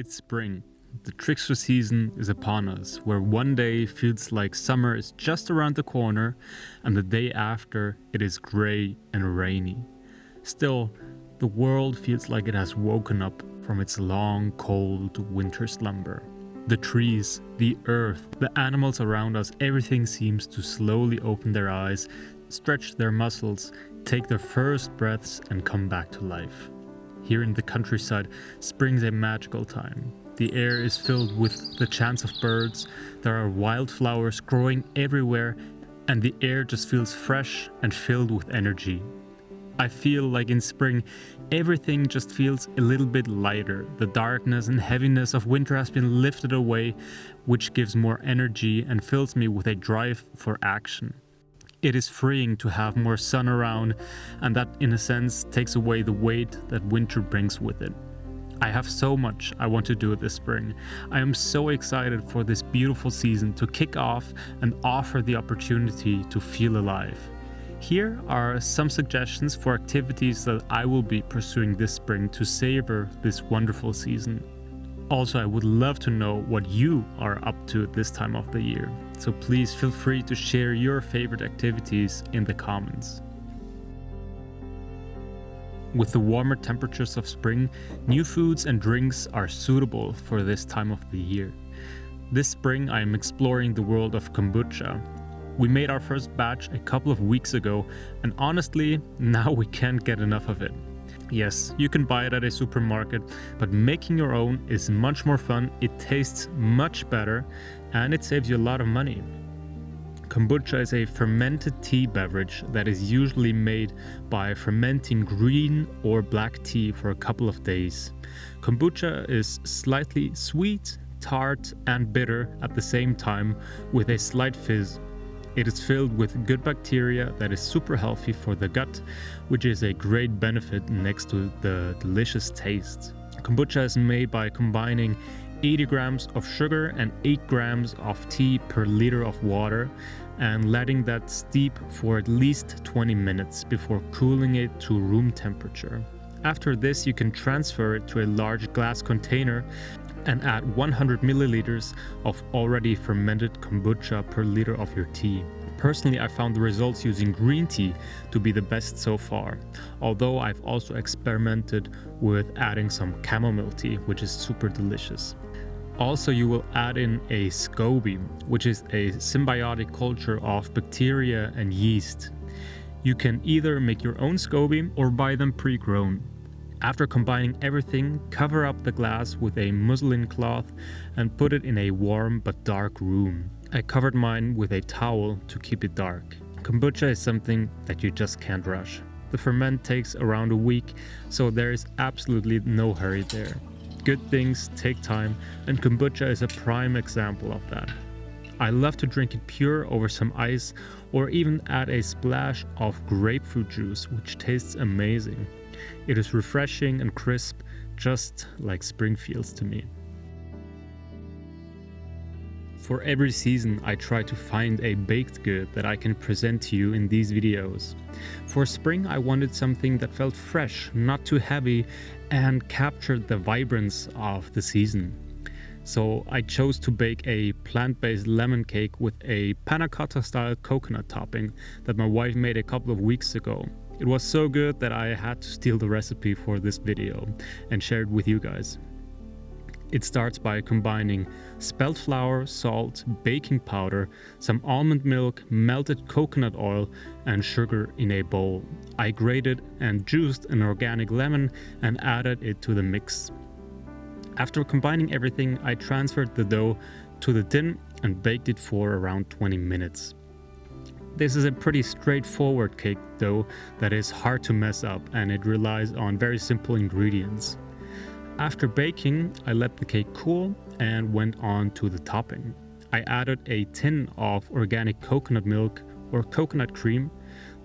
It's spring. The trickster season is upon us, where one day feels like summer is just around the corner, and the day after it is grey and rainy. Still, the world feels like it has woken up from its long, cold winter slumber. The trees, the earth, the animals around us, everything seems to slowly open their eyes, stretch their muscles, take their first breaths, and come back to life. Here in the countryside, spring's a magical time. The air is filled with the chants of birds, there are wildflowers growing everywhere, and the air just feels fresh and filled with energy. I feel like in spring, everything just feels a little bit lighter. The darkness and heaviness of winter has been lifted away, which gives more energy and fills me with a drive for action. It is freeing to have more sun around, and that in a sense takes away the weight that winter brings with it. I have so much I want to do this spring. I am so excited for this beautiful season to kick off and offer the opportunity to feel alive. Here are some suggestions for activities that I will be pursuing this spring to savor this wonderful season. Also, I would love to know what you are up to this time of the year, so please feel free to share your favorite activities in the comments. With the warmer temperatures of spring, new foods and drinks are suitable for this time of the year. This spring I am exploring the world of kombucha. We made our first batch a couple of weeks ago, and honestly, now we can't get enough of it. Yes, you can buy it at a supermarket, but making your own is much more fun, it tastes much better, and it saves you a lot of money. Kombucha is a fermented tea beverage that is usually made by fermenting green or black tea for a couple of days. Kombucha is slightly sweet, tart, and bitter at the same time, with a slight fizz. It is filled with good bacteria that is super healthy for the gut, which is a great benefit next to the delicious taste. Kombucha is made by combining 80 grams of sugar and 8 grams of tea per liter of water and letting that steep for at least 20 minutes before cooling it to room temperature. After this, you can transfer it to a large glass container and add 100 milliliters of already fermented kombucha per liter of your tea. Personally, I found the results using green tea to be the best so far, although I've also experimented with adding some chamomile tea, which is super delicious. Also, you will add in a SCOBY, which is a symbiotic culture of bacteria and yeast. You can either make your own SCOBY or buy them pre-grown. After combining everything, cover up the glass with a muslin cloth and put it in a warm but dark room. I covered mine with a towel to keep it dark. Kombucha is something that you just can't rush. The ferment takes around a week, so there is absolutely no hurry there. Good things take time, and kombucha is a prime example of that. I love to drink it pure over some ice or even add a splash of grapefruit juice, which tastes amazing. It is refreshing and crisp, just like spring feels to me. For every season, I try to find a baked good that I can present to you in these videos. For spring, I wanted something that felt fresh, not too heavy, and captured the vibrance of the season. So I chose to bake a plant-based lemon cake with a panna cotta style coconut topping that my wife made a couple of weeks ago. It was so good that I had to steal the recipe for this video and share it with you guys. It starts by combining spelt flour, salt, baking powder, some almond milk, melted coconut oil, and sugar in a bowl. I grated and juiced an organic lemon and added it to the mix. After combining everything, I transferred the dough to the tin and baked it for around 20 minutes. This is a pretty straightforward cake dough that is hard to mess up, and it relies on very simple ingredients. After baking, I let the cake cool and went on to the topping. I added a tin of organic coconut milk or coconut cream,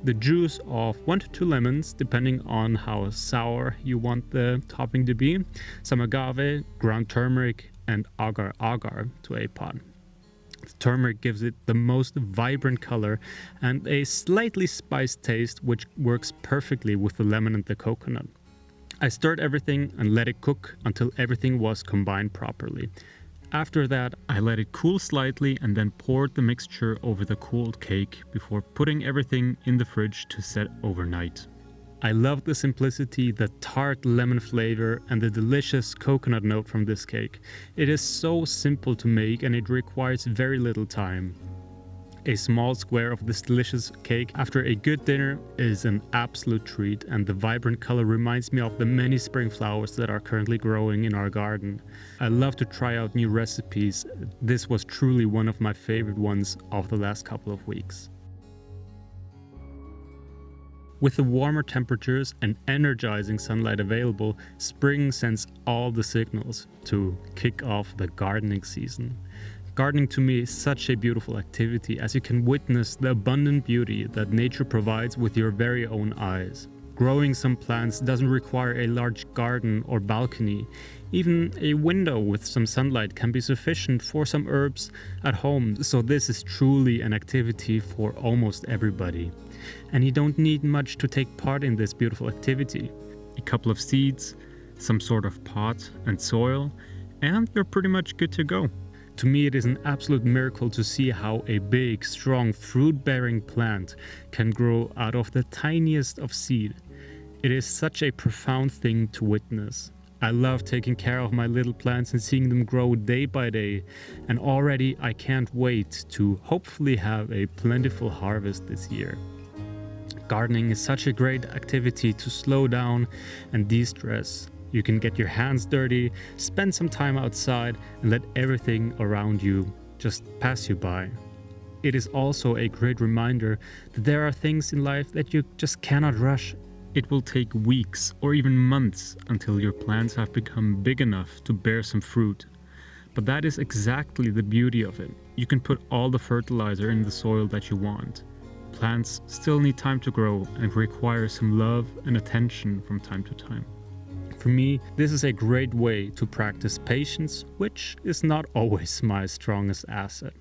the juice of 1 to 2 lemons depending on how sour you want the topping to be, some agave, ground turmeric, and agar-agar to a pot. The turmeric gives it the most vibrant color and a slightly spiced taste, which works perfectly with the lemon and the coconut. I stirred everything and let it cook until everything was combined properly. After that, I let it cool slightly and then poured the mixture over the cooled cake before putting everything in the fridge to set overnight. I love the simplicity, the tart lemon flavor, and the delicious coconut note from this cake. It is so simple to make and it requires very little time. A small square of this delicious cake after a good dinner is an absolute treat, and the vibrant color reminds me of the many spring flowers that are currently growing in our garden. I love to try out new recipes. This was truly one of my favorite ones of the last couple of weeks. With the warmer temperatures and energizing sunlight available, spring sends all the signals to kick off the gardening season. Gardening to me is such a beautiful activity, as you can witness the abundant beauty that nature provides with your very own eyes. Growing some plants doesn't require a large garden or balcony. Even a window with some sunlight can be sufficient for some herbs at home, so this is truly an activity for almost everybody. And you don't need much to take part in this beautiful activity. A couple of seeds, some sort of pot and soil, and you're pretty much good to go. To me, it is an absolute miracle to see how a big, strong, fruit-bearing plant can grow out of the tiniest of seed. It is such a profound thing to witness. I love taking care of my little plants and seeing them grow day by day, and already I can't wait to hopefully have a plentiful harvest this year. Gardening is such a great activity to slow down and de-stress. You can get your hands dirty, spend some time outside, and let everything around you just pass you by. It is also a great reminder that there are things in life that you just cannot rush. It will take weeks or even months until your plants have become big enough to bear some fruit. But that is exactly the beauty of it. You can put all the fertilizer in the soil that you want. Plants still need time to grow and require some love and attention from time to time. For me, this is a great way to practice patience, which is not always my strongest asset.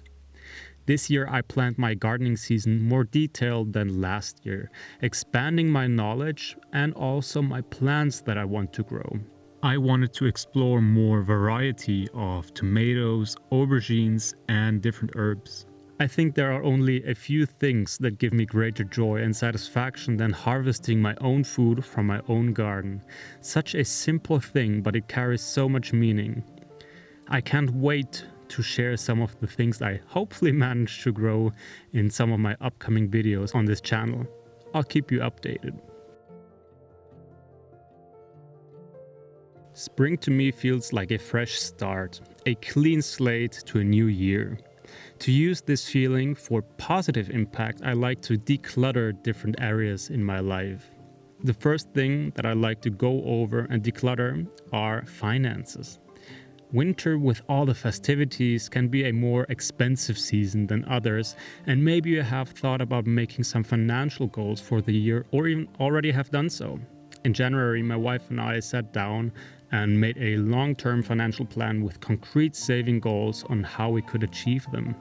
This year I planned my gardening season more detailed than last year, expanding my knowledge and also my plants that I want to grow. I wanted to explore more variety of tomatoes, aubergines, and different herbs. I think there are only a few things that give me greater joy and satisfaction than harvesting my own food from my own garden. Such a simple thing, but it carries so much meaning. I can't wait to share some of the things I hopefully manage to grow in some of my upcoming videos on this channel. I'll keep you updated. Spring to me feels like a fresh start, a clean slate to a new year. To use this feeling for positive impact, I like to declutter different areas in my life. The first thing that I like to go over and declutter are finances. Winter with all the festivities can be a more expensive season than others, and maybe you have thought about making some financial goals for the year or even already have done so. In January, my wife and I sat down and made a long-term financial plan with concrete saving goals on how we could achieve them.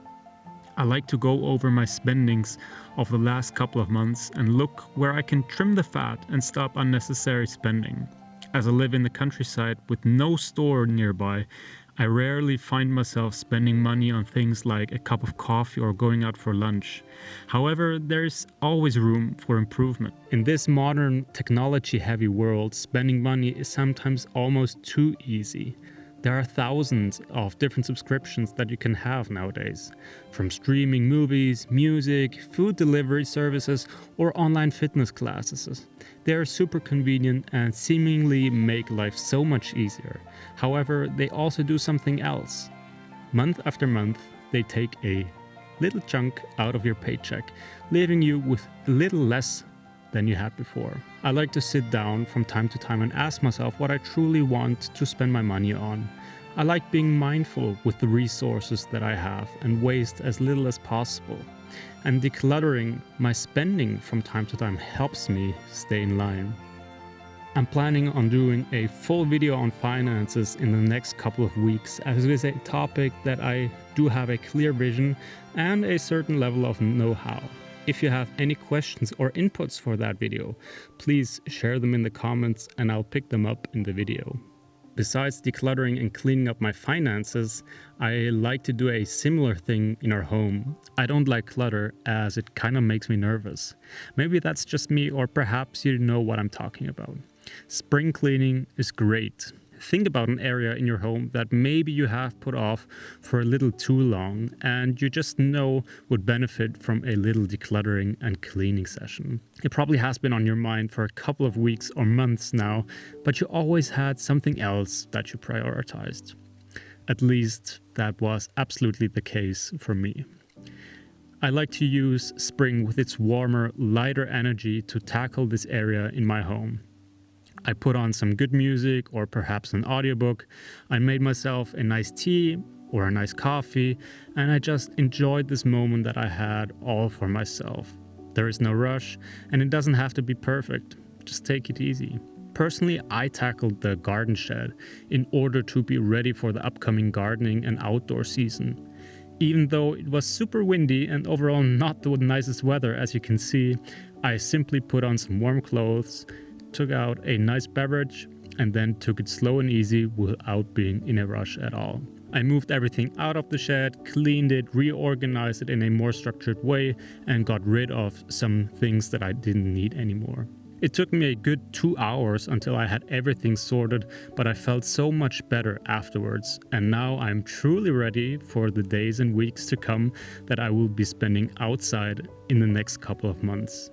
I like to go over my spendings of the last couple of months and look where I can trim the fat and stop unnecessary spending. As I live in the countryside with no store nearby, I rarely find myself spending money on things like a cup of coffee or going out for lunch. However, there's always room for improvement. In this modern technology-heavy world, spending money is sometimes almost too easy. There are thousands of different subscriptions that you can have nowadays, from streaming movies, music, food delivery services, or online fitness classes. They are super convenient and seemingly make life so much easier. However, they also do something else. Month after month, they take a little chunk out of your paycheck, leaving you with a little less than you had before. I like to sit down from time to time and ask myself what I truly want to spend my money on. I like being mindful with the resources that I have and waste as little as possible. And decluttering my spending from time to time helps me stay in line. I'm planning on doing a full video on finances in the next couple of weeks, as it is a topic that I do have a clear vision and a certain level of know-how. If you have any questions or inputs for that video, please share them in the comments and I'll pick them up in the video. Besides decluttering and cleaning up my finances, I like to do a similar thing in our home. I don't like clutter as it kind of makes me nervous. Maybe that's just me, or perhaps you know what I'm talking about. Spring cleaning is great. Think about an area in your home that maybe you have put off for a little too long and you just know would benefit from a little decluttering and cleaning session. It probably has been on your mind for a couple of weeks or months now, but you always had something else that you prioritized. At least that was absolutely the case for me. I like to use spring with its warmer, lighter energy to tackle this area in my home. I put on some good music or perhaps an audiobook. I made myself a nice tea or a nice coffee, and I just enjoyed this moment that I had all for myself. There is no rush, and it doesn't have to be perfect. Just take it easy. Personally, I tackled the garden shed in order to be ready for the upcoming gardening and outdoor season. Even though it was super windy and overall not the nicest weather, as you can see, I simply put on some warm clothes, took out a nice beverage, and then took it slow and easy without being in a rush at all. I moved everything out of the shed, cleaned it, reorganized it in a more structured way, and got rid of some things that I didn't need anymore. It took me a good 2 hours until I had everything sorted, but I felt so much better afterwards, and now I'm truly ready for the days and weeks to come that I will be spending outside in the next couple of months.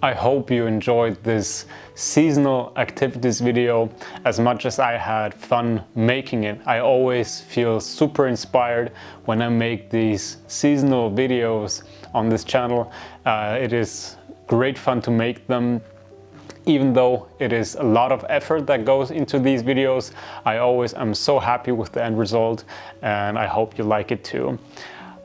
I hope you enjoyed this seasonal activities video as much as I had fun making it. I always feel super inspired when I make these seasonal videos on this channel. It is great fun to make them. Even though it is a lot of effort that goes into these videos, I always am so happy with the end result, and I hope you like it too.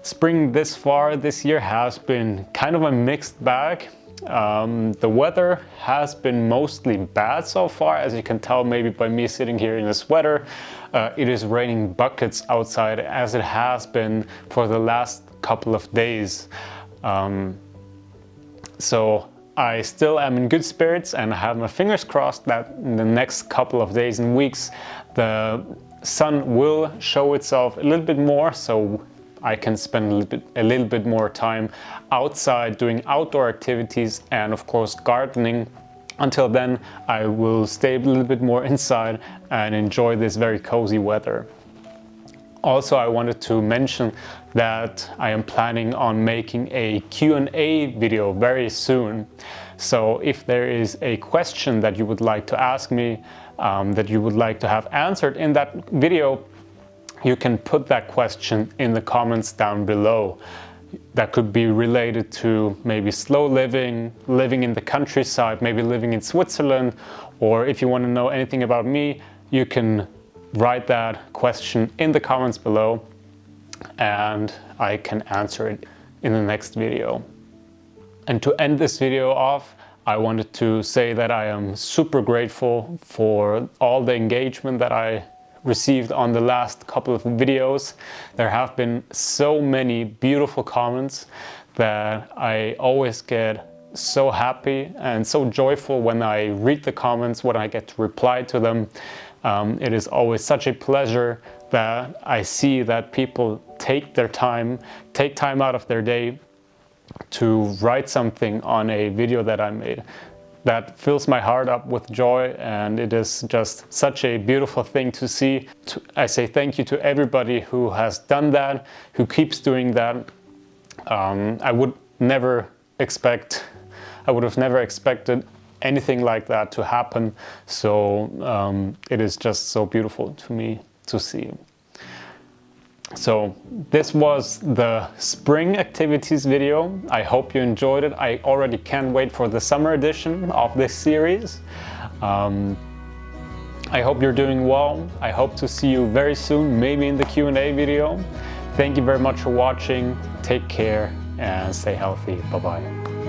Spring this far this year has been kind of a mixed bag. The weather has been mostly bad so far, as you can tell maybe by me sitting here in a sweater. It is raining buckets outside, as it has been for the last couple of days. So I still am in good spirits and I have my fingers crossed that in the next couple of days and weeks the sun will show itself a little bit more, so I can spend a little bit more time outside doing outdoor activities and of course gardening. Until then, I will stay a little bit more inside and enjoy this very cozy weather. Also, I wanted to mention that I am planning on making a Q&A video very soon. So if there is a question that you would like to ask me, that you would like to have answered in that video, you can put that question in the comments down below. That could be related to maybe slow living, living in the countryside, maybe living in Switzerland, or if you want to know anything about me, you can write that question in the comments below and I can answer it in the next video. And to end this video off, I wanted to say that I am super grateful for all the engagement that I received on the last couple of videos. There have been so many beautiful comments that I always get so happy and so joyful when I read the comments, when I get to reply to them. It is always such a pleasure that I see that people take time out of their day to write something on a video that I made. That fills my heart up with joy, and it is just such a beautiful thing to see. I say thank you to everybody who has done that, who keeps doing that. I would have never expected anything like that to happen. So it is just so beautiful to me to see. So this was the spring activities video. I hope you enjoyed it. I already can't wait for the summer edition of this series. I hope you're doing well. I hope to see you very soon, maybe in the Q&A video. Thank you very much for watching. Take care and stay healthy. Bye-bye.